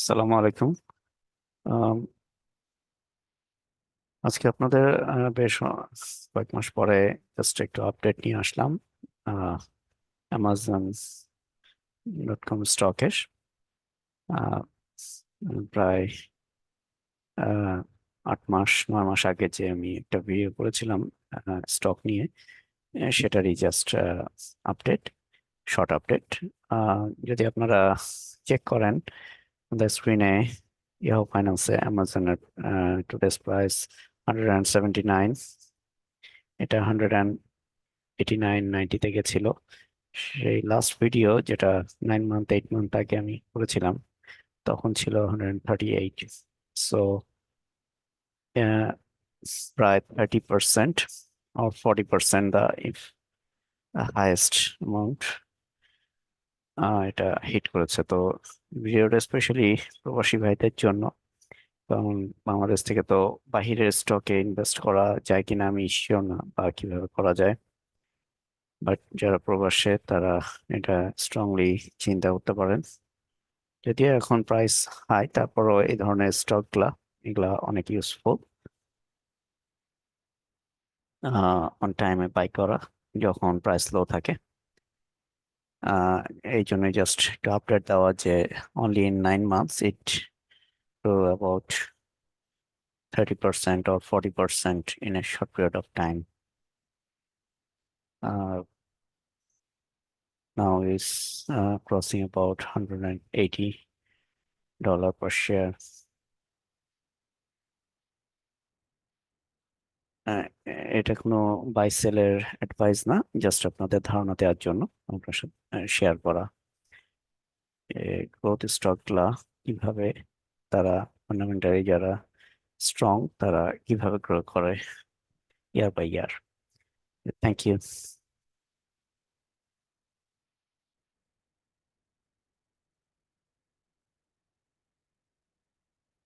আসসালামু আলাইকুম। আম, আজকে আপনাদের বেশ কয়েক মাস পরে জাস্ট একটু আপডেট নিয়ে আসলাম অ্যামাজন ডট কম স্টকের। আহ, প্রায় আহ, 8 মাস 9 মাস আগে যে আমি একটা ভিডিও করেছিলাম স্টক নিয়ে, সেটারই জাস্ট আপডেট, শর্ট আপডেট। যদি আপনারা চেক করেন স্ক্রিনে, ইয়াহু ফাইন্যান্সে অ্যামাজনের টুডেস প্রাইস 179, এটা 189.90-তে গেছিল। সেই লাস্ট ভিডিও যেটা 9 মান্থ 8 মান্থ আগে আমি করেছিলাম, তখন ছিল 138। সো প্রায় 30% or 40% the if highest amount এটা হিট করেছে। তো ভিডিওটা স্পেশালি প্রবাসী ভাইদের জন্য, কারণ বাংলাদেশ থেকে তো বাহিরের স্টকে ইনভেস্ট করা যায় কিনা আমি শিওর না, বা কিভাবে করা যায়। বাট যারা প্রবাসে তারা এটা স্ট্রংলি চিন্তা করতে পারেন। যদিও এখন প্রাইস হাই, তারপরও এই ধরনের স্টকগুলা এগুলা অনেক ইউজফুল অন টাইমে বাই করা যখন প্রাইস লো থাকে। আহ, এই জন্য জাস্ট একটু আপডেট দেওয়া যে only in 9 months it to about 30% or 40% in a short period of time. Now is crossing about $180 per share. আহ, এটা কোনো বাই সেলের অ্যাডভাইস না, জাস্ট আপনাদের ধারণা দেওয়ার জন্য আপনার সাথে শেয়ার করা গ্রোথ স্টকগুলা কিভাবে, তারা ফান্ডামেন্টালি যারা স্ট্রং তারা কিভাবে গ্রো করে year by year. Thank you.